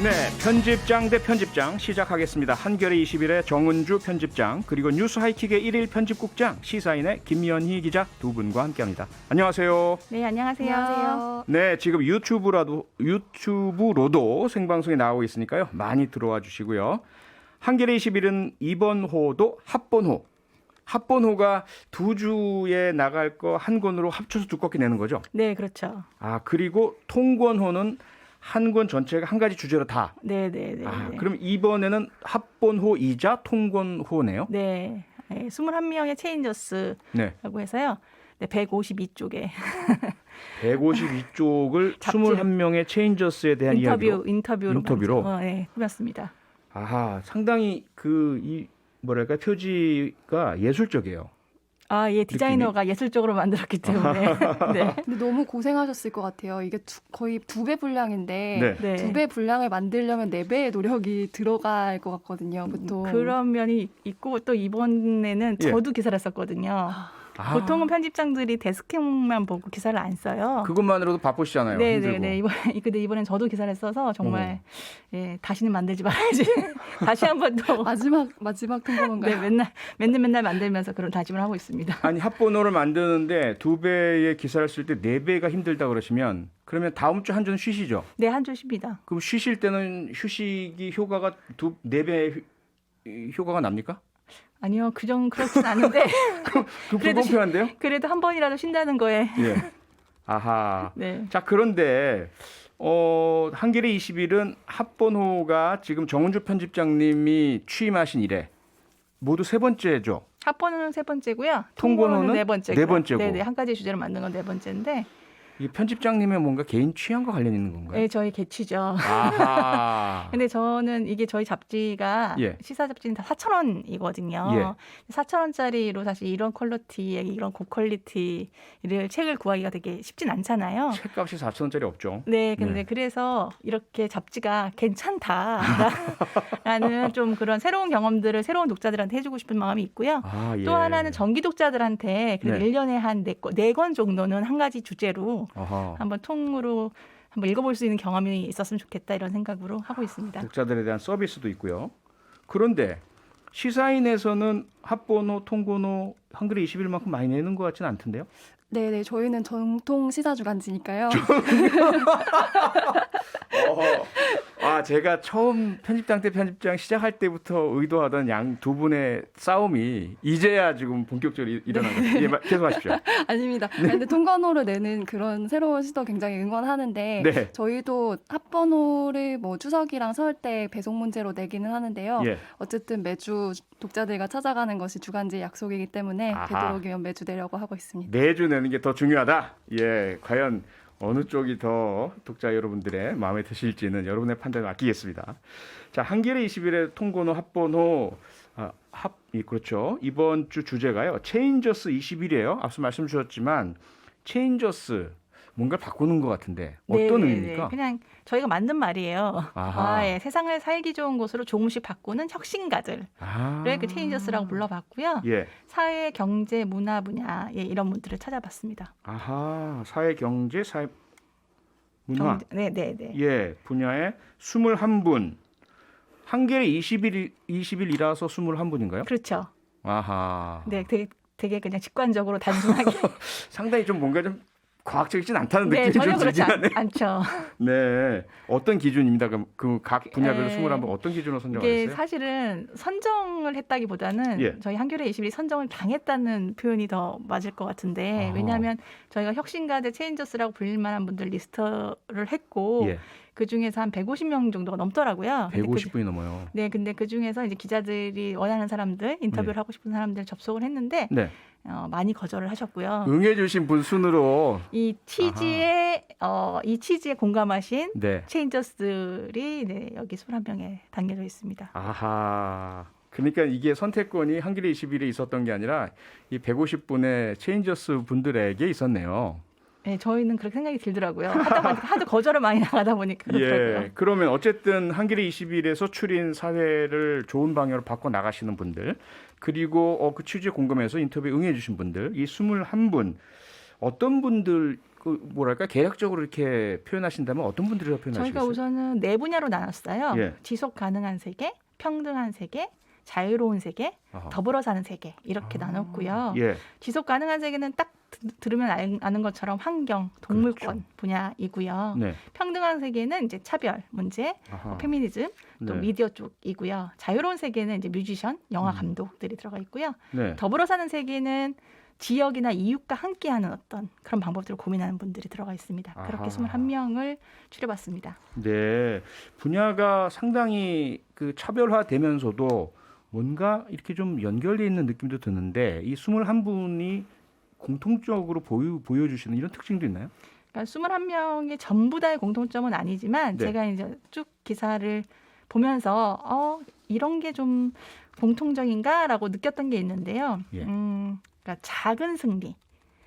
네, 편집장 대 편집장 시작하겠습니다. 한겨레 21의 정은주 편집장 그리고 뉴스 하이킥의 1일 편집국장 시사인의 김연희 기자 두 분과 함께합니다. 안녕하세요. 네, 안녕하세요. 네, 지금 유튜브로도 생방송에 나오고 있으니까요. 많이 들어와 주시고요. 한겨레 21은 이번 호도 합본호. 합본호가 두 주에 나갈 거 한 권으로 합쳐서 두껍게 내는 거죠? 네, 그렇죠. 아, 그리고 통권호는 한 권 전체가 한 가지 주제로 다. 네. 그럼 이번에는 합본호이자 통권호네요? 네. 21명의 체인저스라고 네. 해서요. 네, 152쪽에 152쪽을 잡지. 21명의 체인저스에 대한 이야기로. 인터뷰로? 네, 꾸몄습니다. 아하, 상당히 뭐랄까 표지가 예술적이에요. 아, 예, 디자이너가 예술적으로 만들었기 때문에. 네. 근데 너무 고생하셨을 것 같아요. 이게 거의 2배 분량인데 네. 2배 분량을 만들려면 4배의 노력이 들어갈 것 같거든요. 보통. 그런 면이 있고 또 이번에는 예. 저도 기사를 썼거든요. 아, 보통은 편집장들이 데스크만 보고 기사를 안 써요. 그것만으로도 바쁘시잖아요. 힘들고. 네. 근데 이번엔 저도 기사를 써서 정말 예, 다시는 만들지 말아야지. 다시 한 번 더. 마지막 통보인가요? 네, 맨날 만들면서 그런 다짐을 하고 있습니다. 아니 합본호를 만드는데 2배의 기사를 쓸 때 4배가 힘들다 그러시면 그러면 다음 주 한 주는 쉬시죠? 네, 한 주 쉽니다. 그럼 쉬실 때는 휴식이 효과가 4배 효과가 납니까? 아니요, 그렇진 않은데 그 불공평한데요? 그래도 한 번이라도 쉰다는 거에. 예. 아하. 네. 자, 그런데 한겨레 21은 합본호가 지금 정은주 편집장님이 취임하신 이래 모두 세 번째죠. 합본은 세 번째고요. 통권호는 네 번째고요. 네 번째고. 네, 한 가지 주제로 만든 건 네 번째인데. 이 편집장님의 뭔가 개인 취향과 관련 있는 건가요? 네, 저희 개취죠. 아하. 근데 저는 이게 저희 잡지가 예. 시사 잡지는 다 4,000원이거든요. 예. 4,000원짜리로 사실 이런 퀄리티의 이런 고퀄리티를 책을 구하기가 되게 쉽진 않잖아요. 책값이 4,000원짜리 없죠. 네, 근데 네. 그래서 이렇게 잡지가 괜찮다라는 좀 그런 새로운 경험들을 새로운 독자들한테 해주고 싶은 마음이 있고요. 아, 예. 또 하나는 정기 독자들한테 그래도 네. 1년에 한 4권 정도는 한 가지 주제로 아하. 한번 통으로 한번 읽어볼 수 있는 경험이 있었으면 좋겠다 이런 생각으로 하고 있습니다. 독자들에 대한 서비스도 있고요. 그런데 시사인에서는 합본호, 통권호, 한겨레 21만큼 많이 내는 것 같지는 않던데요? 네네. 저희는 정통 시사 주간지니까요. 제가 처음 편집장 때 편집장 시작할 때부터 의도하던 양 두 분의 싸움이 이제야 지금 본격적으로 일어난 거죠. 예, 계속하십시오. 아닙니다. 근데 통관호를 내는 그런 새로운 시도 굉장히 응원하는데 네. 저희도 합번호를 뭐 추석이랑 설 때 배송 문제로 내기는 하는데요. 예. 어쨌든 매주 독자들과 찾아가는 것이 주간지 약속이기 때문에 아하. 되도록이면 매주 내려고 하고 있습니다. 매주 내는 게 더 중요하다. 예, 과연 어느 쪽이 더 독자 여러분들의 마음에 드실지는 여러분의 판단을 맡기겠습니다. 자, 한겨레 21의 통권호, 합본호, 그렇죠. 이번 주 주제가요. 체인저스 20일이에요. 앞서 말씀 주셨지만 체인저스 뭔가 바꾸는 것 같은데 어떤 의미입니까? 그냥 저희가 만든 말이에요. 아하. 예, 세상을 살기 좋은 곳으로 조금씩 바꾸는 혁신가들을 그 체인저스라고 불러봤고요. 예. 사회, 경제, 문화 분야 이런 분들을 찾아봤습니다. 아하, 사회, 경제, 사회, 문화. 네. 예, 분야에 21분. 한겨레 20일이라서 21분인가요? 그렇죠. 아하. 네, 되게 그냥 직관적으로 단순하게. 상당히 좀 뭔가 좀 과학적이진 않다는 네, 느낌이 전혀 좀 그렇지 들긴 하네. 않죠. 네. 어떤 기준입니다. 그 각 분야별로 네. 21분 어떤 기준으로 이게 선정하셨어요? 사실은 선정을 했다기보다는 예. 저희 한겨레 21이 선정을 당했다는 표현이 더 맞을 것 같은데 왜냐하면 저희가 혁신가들 체인저스라고 불릴 만한 분들 리스트를 했고 예. 그중에서 한 150명 정도가 넘더라고요. 150분이 넘어요. 네, 근데 그중에서 이제 기자들이 원하는 사람들, 인터뷰를 하고 싶은 사람들 접속을 했는데 네. 많이 거절을 하셨고요. 응해주신 분 순으로 이 취지에 공감하신 네. 체인저스들이 여기 21명에 담겨져 있습니다. 아하. 그러니까 이게 선택권이 한겨레 21에 있었던 게 아니라 이 150분의 체인저스 분들에게 있었네요. 네, 저희는 그렇게 생각이 들더라고요. 하도 거절을 많이 나가다 보니까 그렇더라고요. 예. 그러면 어쨌든 한겨레 21에서 추린 사회를 좋은 방향으로 바꿔 나가시는 분들, 그리고 그 취지에 공감해서 인터뷰에 응해 주신 분들, 이 21분 어떤 분들 그 뭐랄까 계략적으로 이렇게 표현하신다면 어떤 분들이 표현하시겠어요? 저희가 우선은 네 분야로 나눴어요. 예. 지속 가능한 세계, 평등한 세계, 자유로운 세계, 아하. 더불어 사는 세계 이렇게 나눴고요. 예. 지속 가능한 세계는 딱 들으면 아는 것처럼 환경, 동물권 그렇죠. 분야이고요. 네. 평등한 세계는 이제 차별 문제, 아하. 페미니즘, 또 네. 미디어 쪽이고요. 자유로운 세계는 이제 뮤지션, 영화 음. 감독들이 들어가 있고요. 네. 더불어 사는 세계는 지역이나 이웃과 함께하는 어떤 그런 방법들을 고민하는 분들이 들어가 있습니다. 그렇게 아하. 21명을 추려봤습니다. 네. 분야가 상당히 그 차별화되면서도 뭔가 이렇게 좀 연결돼 있는 느낌도 드는데 이 21분이 공통적으로 보여주시는 이런 특징도 있나요? 그러니까 21명의 전부 다의 공통점은 아니지만 네. 제가 이제 쭉 기사를 보면서 이런 게 좀 공통적인가라고 느꼈던 게 있는데요. 예. 그러니까 작은 승리,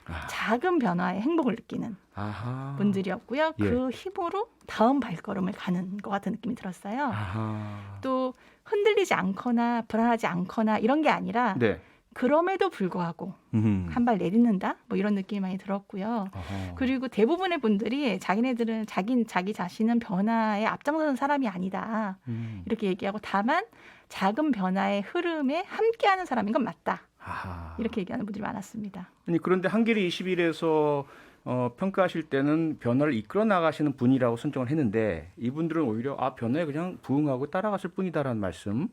아. 작은 변화에 행복을 느끼는 아하. 분들이었고요. 예. 그 힘으로 다음 발걸음을 가는 것 같은 느낌이 들었어요. 아하. 또 흔들리지 않거나 불안하지 않거나 이런 게 아니라 네. 그럼에도 불구하고 한 발 내딛는다 뭐 이런 느낌이 많이 들었고요. 아하. 그리고 대부분의 분들이 자기네들은 자기 자신은 변화에 앞장서는 사람이 아니다 이렇게 얘기하고 다만 작은 변화의 흐름에 함께하는 사람인 건 맞다 아하. 이렇게 얘기하는 분들이 많았습니다. 아니 그런데 한겨레 21에서 평가하실 때는 변화를 이끌어 나가시는 분이라고 선정을 했는데 이분들은 오히려 변화에 그냥 부응하고 따라갔을 뿐이다라는 말씀.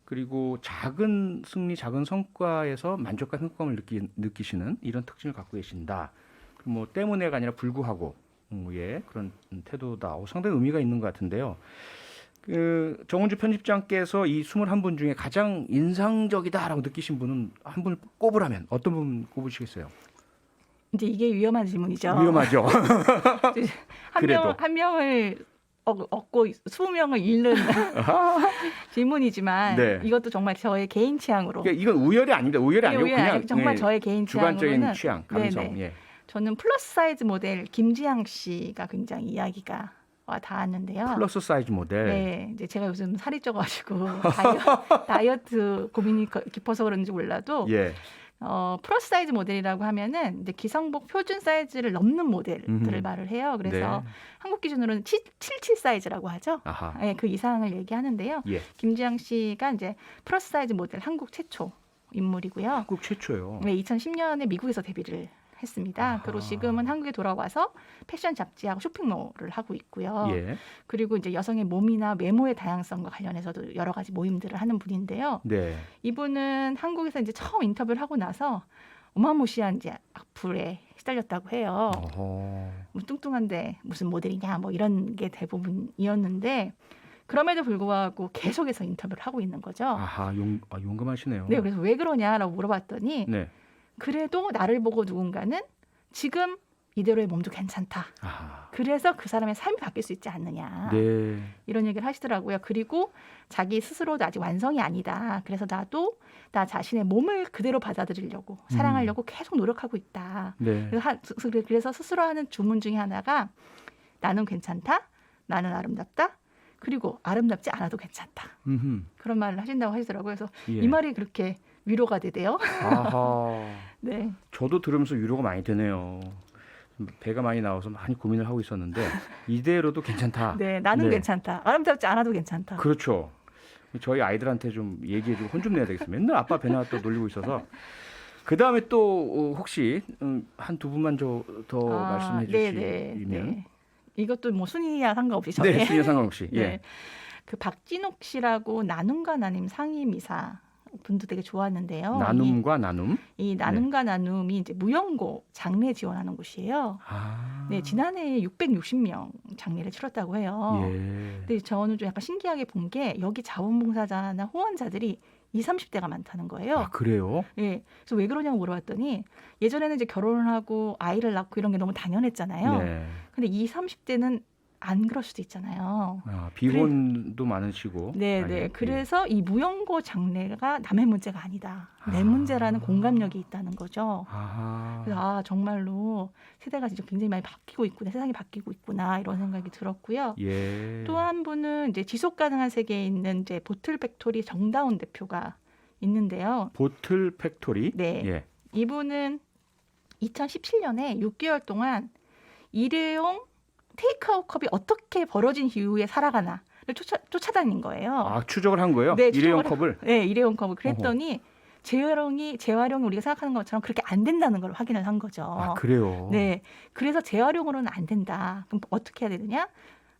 그리고 작은 승리, 작은 성과에서 만족감, 행복감을 느끼시는 이런 특징을 갖고 계신다. 뭐 때문에가 아니라 불구하고 예, 그런 태도다. 상당히 의미가 있는 것 같은데요. 그 정은주 편집장께서 이 21분 중에 가장 인상적이다라고 느끼신 분은 한 분을 꼽으라면 어떤 분 꼽으시겠어요? 이제 이게 위험한 질문이죠. 위험하죠. 그래도. 한 명을 얻고 20명을 잃는 질문이지만 네. 이것도 정말 저의 개인 취향으로 그러니까 이건 우열이 아닙니다. 우열이 아니고 우열이 그냥 아니고 정말 예, 저의 개인 주관적인 취향으로는 취향, 감성. 네네. 예. 저는 플러스 사이즈 모델 김지향 씨가 굉장히 이야기가 와 닿았는데요. 플러스 사이즈 모델. 네, 이제 제가 요즘 살이 쪄가지고 다이어트 고민이 깊어서 그런지 몰라도 예. 플러스 사이즈 모델이라고 하면은 이제 기성복 표준 사이즈를 넘는 모델들을 음흠. 말을 해요. 그래서 네. 한국 기준으로는 77 사이즈라고 하죠. 아하. 네, 그 이상을 얘기하는데요. 예. 김지영 씨가 이제 플러스 사이즈 모델 한국 최초 인물이고요. 한국 최초요. 네, 2010년에 미국에서 데뷔를 했습니다. 아하. 그리고 지금은 한국에 돌아와서 패션 잡지하고 쇼핑몰을 하고 있고요. 예. 그리고 이제 여성의 몸이나 외모의 다양성과 관련해서도 여러 가지 모임들을 하는 분인데요. 네. 이분은 한국에서 이제 처음 인터뷰를 하고 나서 어마무시한 이제 악플에 시달렸다고 해요. 어허. 뭐 뚱뚱한데 무슨 모델이냐 뭐 이런 게 대부분이었는데 그럼에도 불구하고 계속해서 인터뷰를 하고 있는 거죠. 아하, 용감하시네요. 네, 그래서 왜 그러냐라고 물어봤더니 네. 그래도 나를 보고 누군가는 지금 이대로의 몸도 괜찮다. 아하. 그래서 그 사람의 삶이 바뀔 수 있지 않느냐. 네. 이런 얘기를 하시더라고요. 그리고 자기 스스로도 아직 완성이 아니다. 그래서 나도 나 자신의 몸을 그대로 받아들이려고 사랑하려고 계속 노력하고 있다. 네. 그래서 스스로 하는 주문 중에 하나가 나는 괜찮다. 나는 아름답다. 그리고 아름답지 않아도 괜찮다. 음흠. 그런 말을 하신다고 하시더라고요. 그래서 예. 이 말이 그렇게 위로가 되대요. 아하. 네. 저도 들으면서 위로가 많이 되네요. 배가 많이 나와서 많이 고민을 하고 있었는데 이대로도 괜찮다. 네, 나는 네. 괜찮다. 아름답지 않아도 괜찮다. 그렇죠. 저희 아이들한테 좀 얘기해주고 혼 좀 내야 되겠습니다. 맨날 아빠 배나 또 놀리고 있어서. 그 다음에 또 혹시 한 두 분만 더 말씀해 주시면. 네. 이것도 뭐 순위야 상관없이 저희. 네, 순위 상관없이. 예. 네. 그 박진옥 씨라고 나눔과 나눔 상임이사 분도 되게 좋았는데요. 나눔과 나눔. 이 나눔과 나눔이 이제 무연고 장례 지원하는 곳이에요. 아. 네, 지난해에 660명 장례를 치렀다고 해요. 예. 근데 저는 좀 약간 신기하게 본 게 여기 자원봉사자나 후원자들이 20, 30대가 많다는 거예요. 아, 그래요? 예. 그래서 왜 그러냐고 물어봤더니 예전에는 이제 결혼을 하고 아이를 낳고 이런 게 너무 당연했잖아요. 네. 근데 20, 30대는 안 그럴 수도 있잖아요. 비혼도 많으시고. 네, 네. 그래서 이 무연고 장례가 남의 문제가 아니다. 내 문제라는 공감력이 있다는 거죠. 아하. 그래서 정말로 세대가 진짜 굉장히 많이 바뀌고 있구나, 세상이 바뀌고 있구나 이런 생각이 들었고요. 예. 또 한 분은 이제 지속 가능한 세계에 있는 이제 보틀 팩토리 정다운 대표가 있는데요. 보틀 팩토리. 네. 예. 이분은 2017년에 6개월 동안 일회용 테이크아웃 컵이 어떻게 벌어진 이후에 살아가나를 쫓아다닌 거예요. 아, 추적을 한 거예요? 네, 일회용 추적을 컵을? 네, 일회용 컵을 그랬더니 재활용이 우리가 생각하는 것처럼 그렇게 안 된다는 걸 확인을 한 거죠. 아, 그래요? 네, 그래서 재활용으로는 안 된다. 그럼 어떻게 해야 되느냐?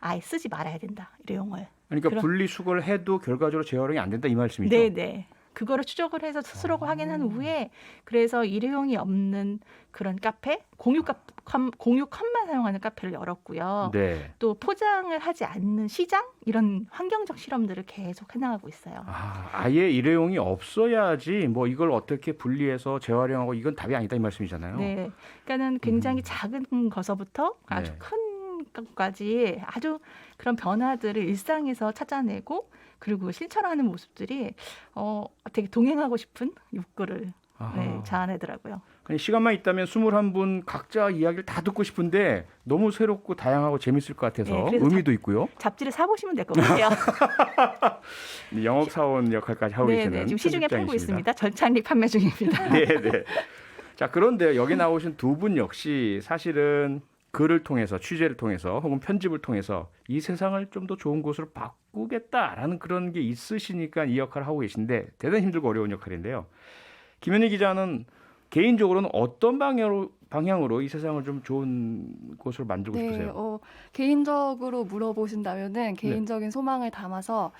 아예 쓰지 말아야 된다. 일회용을. 그러니까 분리수거를 해도 결과적으로 재활용이 안 된다 이 말씀이죠? 네, 네. 그거를 추적을 해서 스스로가 확인한 후에 그래서 일회용이 없는 그런 카페, 공유 컵만 사용하는 카페를 열었고요. 네. 또 포장을 하지 않는 시장 이런 환경적 실험들을 계속 해나가고 있어요. 아예 일회용이 없어야지 뭐 이걸 어떻게 분리해서 재활용하고 이건 답이 아니다 이 말씀이잖아요. 네, 그러니까는 굉장히 작은 것서부터 아주 네. 큰 것까지 아주 그런 변화들을 일상에서 찾아내고 그리고 실천하는 모습들이 되게 동행하고 싶은 욕구를 자아내더라고요. 시간만 있다면 21분 각자 이야기를 다 듣고 싶은데 너무 새롭고 다양하고 재밌을 것 같아서 네, 그래서 의미도 있고요. 잡지를 사보시면 될 것 같아요. 영업사원 역할까지 하고 네, 계시는 네, 지금 시중에 팔고 편집장이십니다. 있습니다. 절찬리 판매 중입니다. 네, 네. 자, 그런데 여기 나오신 두 분 역시 사실은 글을 통해서 취재를 통해서 혹은 편집을 통해서 이 세상을 좀 더 좋은 곳으로 바꾸겠다라는 그런 게 있으시니까 이 역할을 하고 계신데 대단히 힘들고 어려운 역할인데요. 김현희 기자는 개인적으로는 어떤 방향으로 이 세상을 좀 좋은 곳으로 만들고 싶으세요? 개인적으로 물어보신다면은 개인적인 소망을 담아서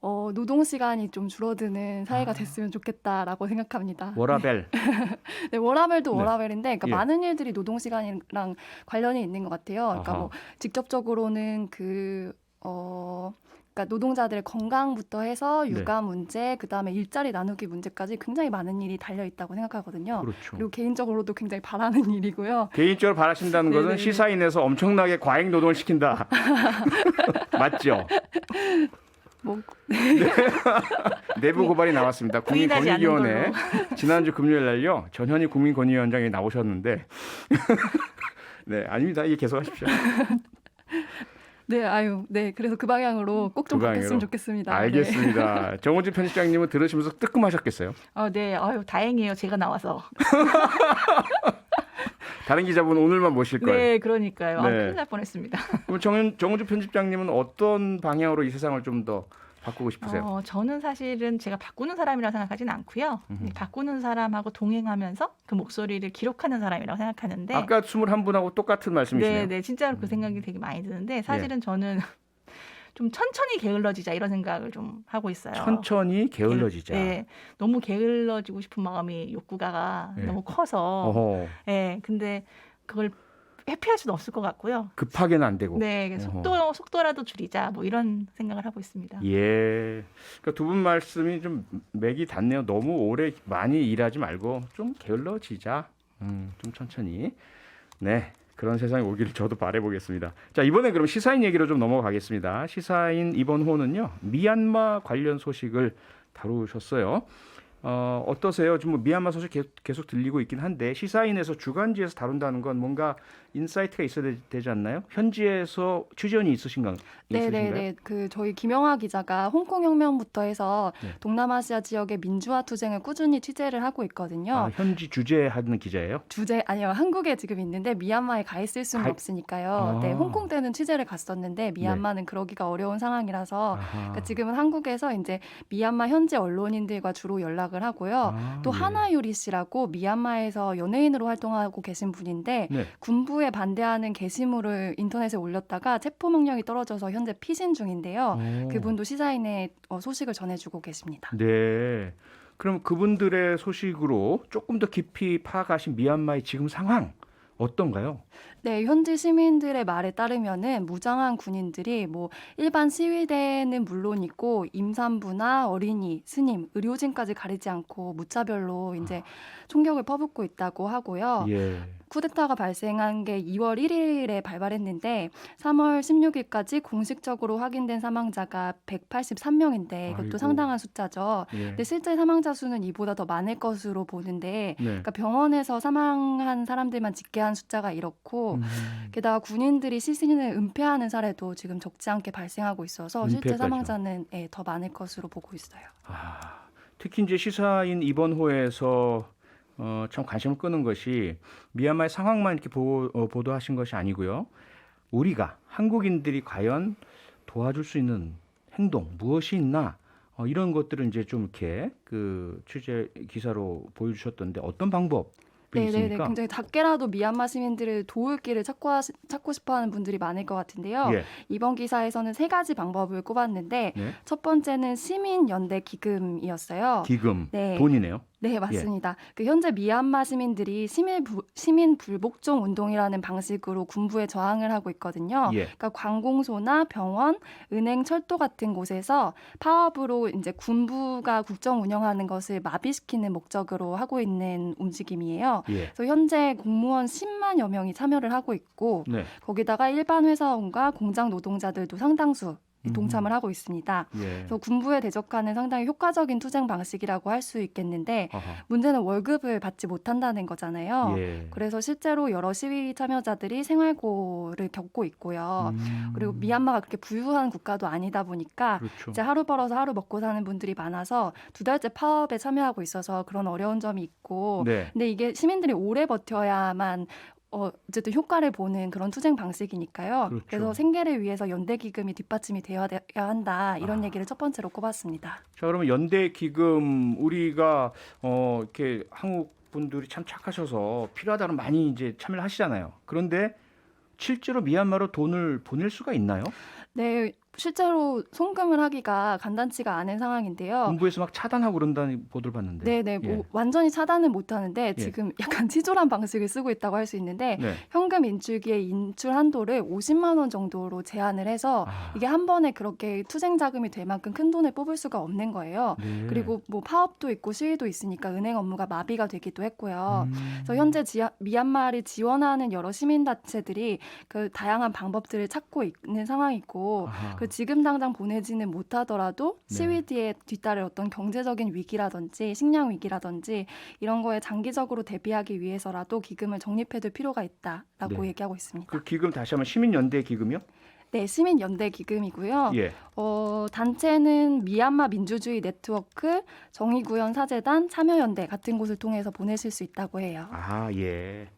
노동 시간이 좀 줄어드는 사회가 됐으면 좋겠다라고 생각합니다. 워라벨. 네, 워라벨도 네. 워라벨인데, 그러니까 예. 많은 일들이 노동 시간이랑 관련이 있는 것 같아요. 그러니까 아하. 뭐 직접적으로는 그러니까 노동자들의 건강부터 해서 육아 문제, 그다음에 일자리 나누기 문제까지 굉장히 많은 일이 달려 있다고 생각하거든요. 그렇죠. 그리고 개인적으로도 굉장히 바라는 일이고요. 개인적으로 바라신다는 것은 네네네. 시사인에서 엄청나게 과잉 노동을 시킨다. 맞죠? 뭐 내부 고발이 나왔습니다. 부인하지 않는 국민권익위원회 지난주 금요일 날요. 전현희 국민권익위원장이 나오셨는데 네, 아닙니다. 이 계속하십시오. 네, 그래서 그 방향으로 꼭 좀 그 방향으로. 바뀌었으면 좋겠습니다. 네. 알겠습니다. 정우진 편집장님은 들으시면서 뜨끔하셨겠어요. 네, 다행이에요. 제가 나와서. 다른 기자분 오늘만 모실 걸. 네, 그러니까요. 네. 큰일 날 뻔했습니다. 그럼 정우진 편집장님은 어떤 방향으로 이 세상을 좀 더 바꾸고 싶으세요? 저는 사실은 제가 바꾸는 사람이라고 생각하지는 않고요. 바꾸는 사람하고 동행하면서 그 목소리를 기록하는 사람이라고 생각하는데 아까 21분하고 똑같은 말씀이시네요. 네, 진짜로 그 생각이 되게 많이 드는데 사실은 저는 좀 천천히 게을러지자 이런 생각을 좀 하고 있어요. 천천히 게을러지자. 네, 너무 게을러지고 싶은 마음이 욕구가 너무 커서 어허. 근데 그걸 회피할 수는 없을 것 같고요. 급하게는 안 되고. 네, 속도라도 줄이자 뭐 이런 생각을 하고 있습니다. 예. 그러니까 두 분 말씀이 좀 맥이 닿네요. 너무 오래 많이 일하지 말고 좀 게을러지자. 좀 천천히. 네. 그런 세상이 오기를 저도 바라보겠습니다. 자, 이번에 그럼 시사인 얘기로 좀 넘어가겠습니다. 시사인 이번 호는요. 미얀마 관련 소식을 다루셨어요. 어떠세요? 지금 뭐 미얀마 소식 계속 들리고 있긴 한데 시사인에서 주간지에서 다룬다는 건 뭔가 인사이트가 있어야 되지 않나요? 현지에서 취재원이 있으신가요? 네. 저희 김영하 기자가 홍콩 혁명부터 해서 동남아시아 지역의 민주화 투쟁을 꾸준히 취재를 하고 있거든요. 현지 주재하는 기자예요? 아니요. 한국에 지금 있는데 미얀마에 가 있을 수는 없으니까요. 네, 홍콩 때는 취재를 갔었는데 미얀마는 그러기가 어려운 상황이라서 그러니까 지금은 한국에서 이제 미얀마 현지 언론인들과 주로 연락을 하고요. 또 하나유리 씨라고 미얀마에서 연예인으로 활동하고 계신 분인데 군부에 반대하는 게시물을 인터넷에 올렸다가 체포 명령이 떨어져서 현재 피신 중인데요. 그분도 시사인에 소식을 전해주고 계십니다. 네. 그럼 그분들의 소식으로 조금 더 깊이 파악하신 미얀마의 지금 상황 어떤가요? 네, 현지 시민들의 말에 따르면은 무장한 군인들이 뭐 일반 시위대는 물론이고 임산부나 어린이, 스님, 의료진까지 가리지 않고 무차별로 이제 총격을 퍼붓고 있다고 하고요. 예. 쿠데타가 발생한 게 2월 1일에 발발했는데 3월 16일까지 공식적으로 확인된 사망자가 183명인데 이것도 아이고. 상당한 숫자죠. 예. 근데 실제 사망자 수는 이보다 더 많을 것으로 보는데 네. 그러니까 병원에서 사망한 사람들만 집계한 숫자가 이렇고 게다가 군인들이 시신을 은폐하는 사례도 지금 적지 않게 발생하고 있어서 실제 은폐까지요? 사망자는 더 많을 것으로 보고 있어요. 특히 이제 시사인 이번 호에서 참 관심을 끄는 것이 미얀마의 상황만 이렇게 보도하신 것이 아니고요. 우리가 한국인들이 과연 도와줄 수 있는 행동 무엇이 있나 이런 것들을 이제 좀 이렇게 그 취재 기사로 보여주셨던데 어떤 방법이 네네네. 있습니까? 굉장히 작게라도 미얀마 시민들을 도울 길을 찾고 싶어하는 분들이 많을 것 같은데요. 예. 이번 기사에서는 3가지 방법을 꼽았는데 네. 첫 번째는 시민연대 기금이었어요. 기금, 네. 돈이네요. 네, 맞습니다. 그 현재 미얀마 시민들이 시민 불복종 운동이라는 방식으로 군부에 저항을 하고 있거든요. 예. 그러니까 관공소나 병원, 은행, 철도 같은 곳에서 파업으로 이제 군부가 국정 운영하는 것을 마비시키는 목적으로 하고 있는 움직임이에요. 예. 그래서 현재 공무원 10만여 명이 참여를 하고 있고 네. 거기다가 일반 회사원과 공장 노동자들도 상당수 동참을 하고 있습니다. 예. 그래서 군부에 대적하는 상당히 효과적인 투쟁 방식이라고 할 수 있겠는데 아하. 문제는 월급을 받지 못한다는 거잖아요. 예. 그래서 실제로 여러 시위 참여자들이 생활고를 겪고 있고요. 그리고 미얀마가 그렇게 부유한 국가도 아니다 보니까 그렇죠. 이제 하루 벌어서 하루 먹고 사는 분들이 많아서 2달째 파업에 참여하고 있어서 그런 어려운 점이 있고 네. 근데 이게 시민들이 오래 버텨야만 어쨌든 효과를 보는 그런 투쟁 방식이니까요. 그렇죠. 그래서 생계를 위해서 연대기금이 뒷받침이 되어야 한다. 이런 얘기를 첫 번째로 꼽았습니다. 자, 그러면 연대 기금 우리가 이렇게 한국 분들이 참 착하셔서 필요하다면 많이 이제 참여를 하시잖아요. 그런데 실제로 미얀마로 돈을 보낼 수가 있나요? 네, 실제로 송금을 하기가 간단치가 않은 상황인데요. 군부에서 막 차단하고 그런다는 보도를 봤는데. 네네, 예. 뭐 완전히 차단은 못하는데 지금 약간 치졸한 방식을 쓰고 있다고 할 수 있는데 네. 현금 인출기의 인출 한도를 50만 원 정도로 제한을 해서 이게 한 번에 그렇게 투쟁 자금이 될 만큼 큰 돈을 뽑을 수가 없는 거예요. 네. 그리고 뭐 파업도 있고 시위도 있으니까 은행 업무가 마비가 되기도 했고요. 음. 그래서 현재 미얀마를 지원하는 여러 시민단체들이 그 다양한 방법들을 찾고 있는 상황이고 아하. 그 지금 당장 보내지는 못하더라도 네. 시위 뒤에 뒤따를 어떤 경제적인 위기라든지 식량 위기라든지 이런 거에 장기적으로 대비하기 위해서라도 기금을 적립해둘 필요가 있다라고 네. 얘기하고 있습니다. 그 기금 다시 한번 시민연대 기금이요? 네, 시민연대 기금이고요. 예. 단체는 미얀마 민주주의 네트워크, 정의구현 사재단, 참여연대 같은 곳을 통해서 보내실 수 있다고 해요. 아, 예.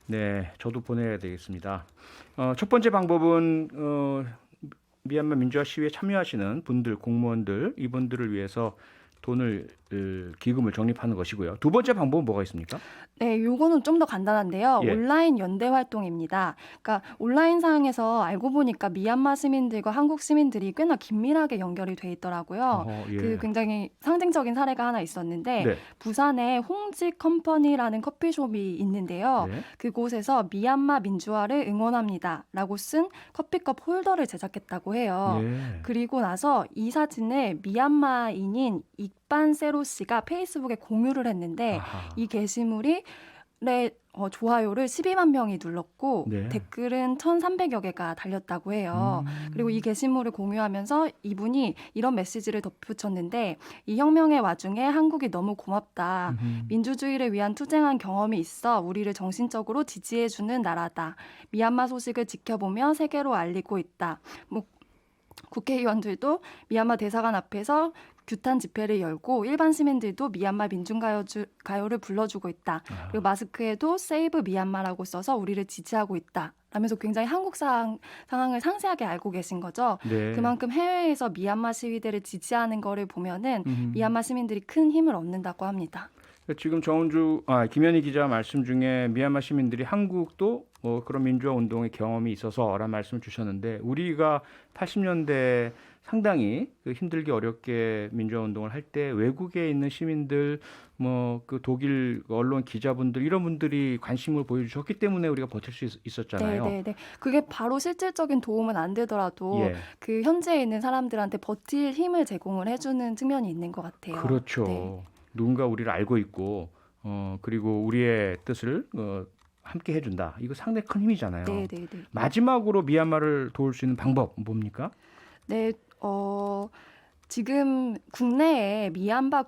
네, 저도 보내야 되겠습니다. 첫 번째 방법은 미얀마 민주화 시위에 참여하시는 분들, 공무원들 이분들을 위해서 돈을 기금을 적립하는 것이고요. 두 번째 방법은 뭐가 있습니까? 네, 요거는 좀 더 간단한데요. 예. 온라인 연대 활동입니다. 그러니까 온라인상에서 알고 보니까 미얀마 시민들과 한국 시민들이 꽤나 긴밀하게 연결이 돼 있더라고요. 예. 그 굉장히 상징적인 사례가 하나 있었는데 네. 부산에 홍지 컴퍼니라는 커피숍이 있는데요. 네. 그곳에서 미얀마 민주화를 응원합니다라고 쓴 커피컵 홀더를 제작했다고 해요. 예. 그리고 나서 이 사진을 미얀마인인 익반 세로 씨가 페이스북에 공유를 했는데 아하. 이 게시물이 좋아요를 12만 명이 눌렀고 네. 댓글은 1,300여 개가 달렸다고 해요. 그리고 이 게시물을 공유하면서 이분이 이런 메시지를 덧붙였는데 이 혁명의 와중에 한국이 너무 고맙다. 민주주의를 위한 투쟁한 경험이 있어 우리를 정신적으로 지지해주는 나라다. 미얀마 소식을 지켜보며 세계로 알리고 있다. 뭐 국회의원들도 미얀마 대사관 앞에서 규탄 집회를 열고 일반 시민들도 미얀마 민중가요를 불러주고 있다. 그리고 마스크에도 세이브 미얀마라고 써서 우리를 지지하고 있다. 라면서 굉장히 한국 상황을 상세하게 알고 계신 거죠. 네. 그만큼 해외에서 미얀마 시위대를 지지하는 거를 보면은 미얀마 시민들이 큰 힘을 얻는다고 합니다. 지금 김현희 기자 말씀 중에 미얀마 시민들이 한국도 그런 민주화 운동의 경험이 있어서라는 말씀을 주셨는데 우리가 80년대 상당히 힘들게 어렵게 민주화 운동을 할 때 외국에 있는 시민들 그 독일 언론 기자분들 이런 분들이 관심을 보여주셨기 때문에 우리가 버틸 수 있었잖아요. 네. 그게 바로 실질적인 도움은 안 되더라도 예. 그 현지에 있는 사람들한테 버틸 힘을 제공을 해주는 측면이 있는 것 같아요. 그렇죠. 네. 누군가 우리를 알고 있고 그리고 우리의 뜻을 함께 해준다. 이거 상당히 큰 힘이잖아요. 네. 마지막으로 미얀마를 도울 수 있는 방법 뭡니까? 네, 지금 국내에 미얀마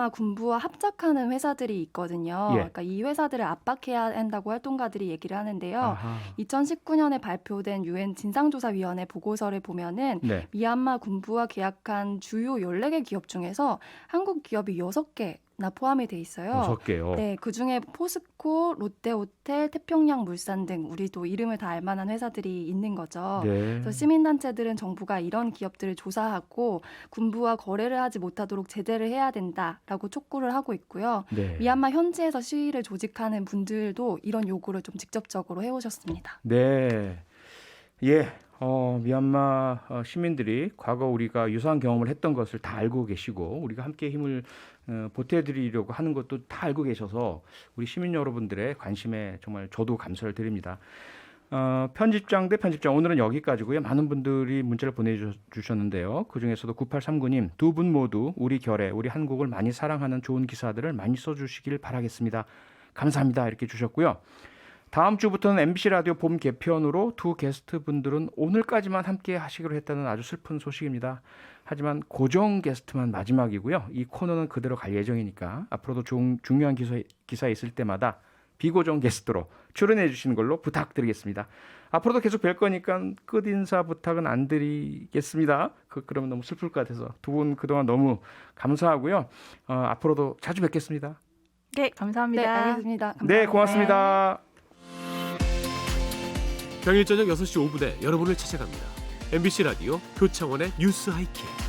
군부와 합작하는 회사들이 있거든요. 예. 그러니까 이 회사들을 압박해야 한다고 활동가들이 얘기를 하는데요. 아하. 2019년에 발표된 유엔 진상조사위원회 보고서를 보면은 네. 미얀마 군부와 계약한 주요 14개 기업 중에서 한국 기업이 6개 포함이 돼 있어요. 6개요. 네, 그중에 포스코, 롯데호텔, 태평양물산 등 우리도 이름을 다 알만한 회사들이 있는 거죠. 네. 그래서 시민단체들은 정부가 이런 기업들을 조사하고 군부와 거래를 하지 못하도록 제재를 해야 된다라고 촉구를 하고 있고요. 네. 미얀마 현지에서 시위를 조직하는 분들도 이런 요구를 좀 직접적으로 해오셨습니다. 네. 예. 미얀마 시민들이 과거 우리가 유사한 경험을 했던 것을 다 알고 계시고 우리가 함께 힘을 보태드리려고 하는 것도 다 알고 계셔서 우리 시민 여러분들의 관심에 정말 저도 감사를 드립니다. 편집장 대 편집장 오늘은 여기까지고요. 많은 분들이 문자를 보내주셨는데요. 그중에서도 9839님 두 분 모두 우리 결의 우리 한국을 많이 사랑하는 좋은 기사들을 많이 써주시길 바라겠습니다. 감사합니다. 이렇게 주셨고요. 다음 주부터는 MBC 라디오 봄 개편으로 두 게스트 분들은 오늘까지만 함께 하시기로 했다는 아주 슬픈 소식입니다. 하지만 고정 게스트만 마지막이고요. 이 코너는 그대로 갈 예정이니까 앞으로도 중요한 기사 있을 때마다 비고정 게스트로 출연해 주시는 걸로 부탁드리겠습니다. 앞으로도 계속 뵐 거니까 끝인사 부탁은 안 드리겠습니다. 그러면 너무 슬플 것 같아서 두 분 그동안 너무 감사하고요. 앞으로도 자주 뵙겠습니다. 네, 감사합니다. 네, 알겠습니다. 감사합니다. 네, 고맙습니다. 평일 저녁 6시 5분에 여러분을 찾아갑니다. MBC 라디오 표창원의 뉴스 하이킥.